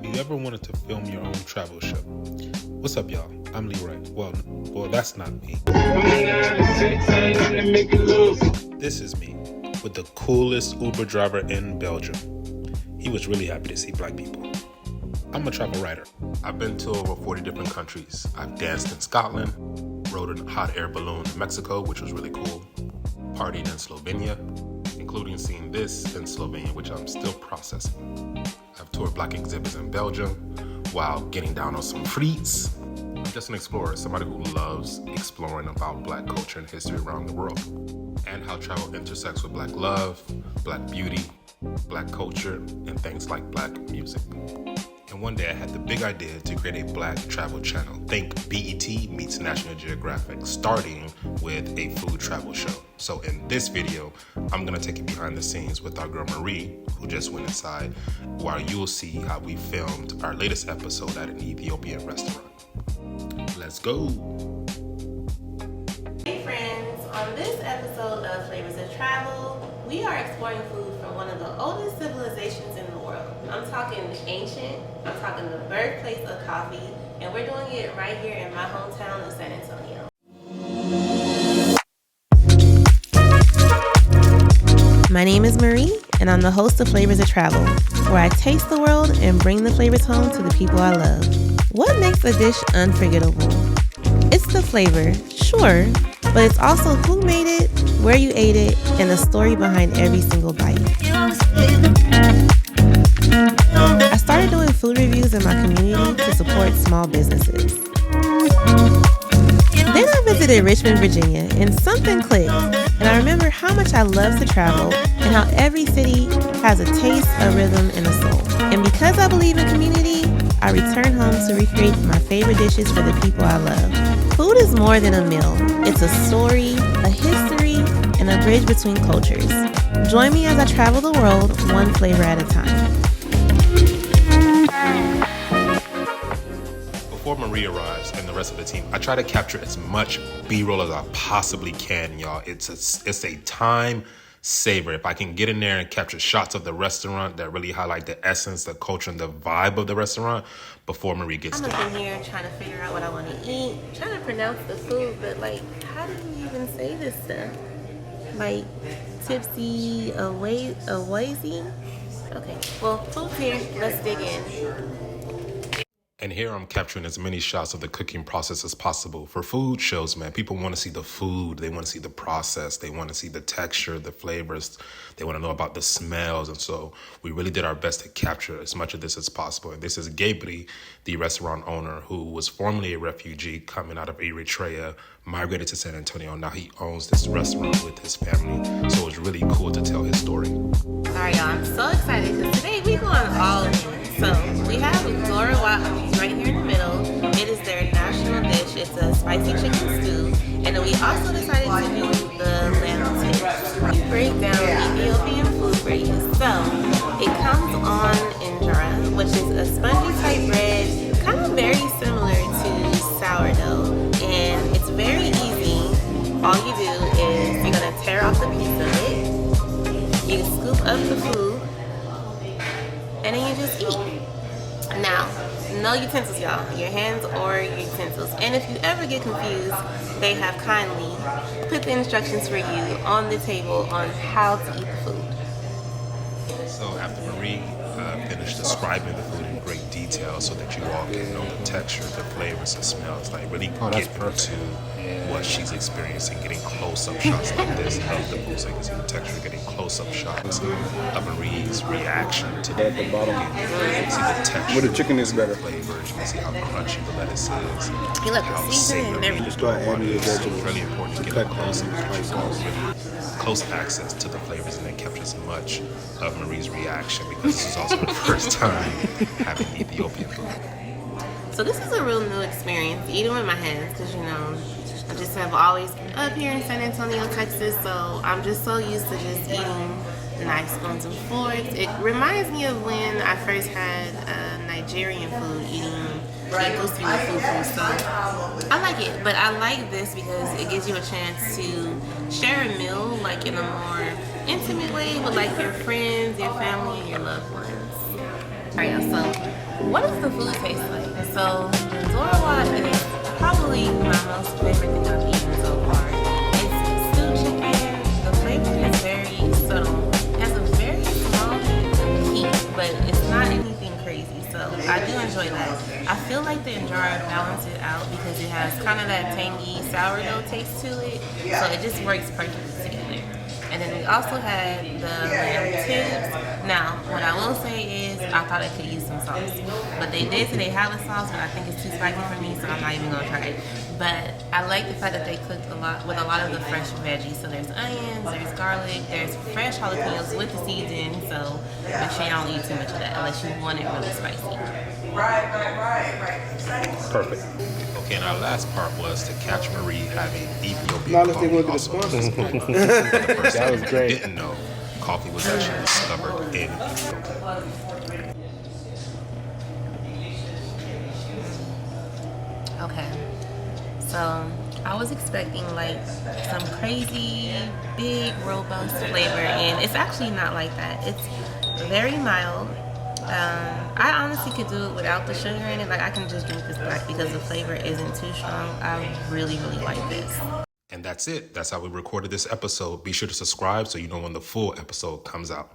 Have you ever wanted to film your own travel show? What's up, y'all? I'm Leroy. Well, that's not me. This is me, with the coolest Uber driver in Belgium. He was really happy to see black people. I'm a travel writer. I've been to over 40 different countries. I've danced in Scotland, rode a hot air balloon in Mexico, which was really cool, partied in Slovenia, including seeing this in Slovenia, which I'm still processing. I've toured black exhibits in Belgium while getting down on some frites. I'm just an explorer, somebody who loves exploring about black culture and history around the world, and how travel intersects with black love, black beauty, black culture, and things like black music. And one day I had the big idea to create a black travel channel. Think BET meets National Geographic, starting with a food travel show. So in this video, I'm gonna take you behind the scenes with our girl Marie, who just went inside, while you'll see how we filmed our latest episode at an Ethiopian restaurant. Let's go. Hey friends, on this episode of Flavors of Travel, we are exploring food from one of the oldest civilizations in the world. I'm talking ancient, I'm talking the birthplace of coffee, and we're doing it right here in my hometown of San Antonio. My name is Marie, and I'm the host of Flavors of Travel, where I taste the world and bring the flavors home to the people I love. What makes a dish unforgettable? It's the flavor, sure, but it's also who made it, where you ate it, and the story behind every single bite. I started doing food reviews in my community to support small businesses. Then I visited Richmond, Virginia, and something clicked, and I remember how much I love to travel and how every city has a taste, a rhythm, and a soul. And because I believe in community, I return home to recreate my favorite dishes for the people I love. Food is more than a meal. It's a story, a history, and a bridge between cultures. Join me as I travel the world, one flavor at a time. Before Marie arrives and the rest of the team, I try to capture as much B-roll as I possibly can, y'all. It's a time saver. If I can get in there and capture shots of the restaurant that really highlight the essence, the culture, and the vibe of the restaurant before Marie gets there. I'm up in here trying to figure out what I want to eat, trying to pronounce the food, but how do you even say this stuff? Tipsy, awazy? Okay, well, food's here. Let's dig in. And here I'm capturing as many shots of the cooking process as possible. For food shows, man, people want to see the food. They want to see the process. They want to see the texture, the flavors. They want to know about the smells. And so we really did our best to capture as much of this as possible. And this is Gabri, the restaurant owner, who was formerly a refugee coming out of Eritrea, migrated to San Antonio. Now he owns this restaurant with his family. So it's really cool to tell his story. All right, y'all, I'm so excited because today we're going all in. So we have Doro Wat right here in the middle. It is their national dish. It's a spicy chicken stew. And then we also decided to do the lamb tips. We break down Ethiopian food for you. So it comes on Injera, which is a spongy type bread, kind of very similar to sourdough. And it's very easy. All you do is you're going to tear off the piece of it. You scoop up the food. And then you just eat. Now, no utensils, y'all. Your hands or your utensils. And if you ever get confused, they have kindly put the instructions for you on the table on how to eat the food. So after Marie finished describing the food in great detail so that you all can know the texture, the flavors, the smells, really get into what she's experiencing, getting close-up shots like this of the food so you can see the texture, getting close-up shots of Marie's reaction to the food. You can see the texture, where the chicken is better, flavors, you can see how crunchy the lettuce is, You look how seasoned and everything. It's really important to get a close-up, close access to the flavors and then capture as much of Marie's reaction, because this is also her first time having Ethiopian food. So this is a real new experience, eating with my hands, because I just have always up here in San Antonio, Texas, so I'm just so used to just eating knife, spoons, and forks. It reminds me of when I first had Nigerian food, eating food from stuff. I like it, but I like this because it gives you a chance to share a meal in a more intimate way with your friends, your family, and your loved ones. Alright, so what does the food taste like? So the Doro Wat is probably my most favorite thing I've eaten so far. It's stewed chicken. The flavor is very subtle. It has a very small heat, but it's not anything crazy. So I do enjoy that. I feel like the Injera balances it out because it has kind of that tangy sourdough taste to it. So it just works perfectly together. And then we also had the lamb Tibs. Now, what I will say is, I thought I could use some sauce. But they did say they have a sauce, but I think it's too spicy for me, so I'm not even gonna try it. But I like the fact that they cooked a lot with a lot of the fresh veggies. So there's onions, there's garlic, there's fresh jalapenos with the seeds in, so make sure you don't eat too much of that unless you want it really spicy. Right. Perfect. Okay, and our last part was to catch Marie having Ethiopian Not if they coffee. went to the Also sponsors. known as coffee. For the first That time, was if great. you didn't know, coffee was actually discovered in Ethiopia. Okay, so I was expecting like some crazy, big, robust flavor, and it's actually not like that. It's very mild. I honestly could do it without the sugar in it. Like I can just drink this black because the flavor isn't too strong. I really like this. And that's it. That's how we recorded this episode. Be sure to subscribe so you know when the full episode comes out.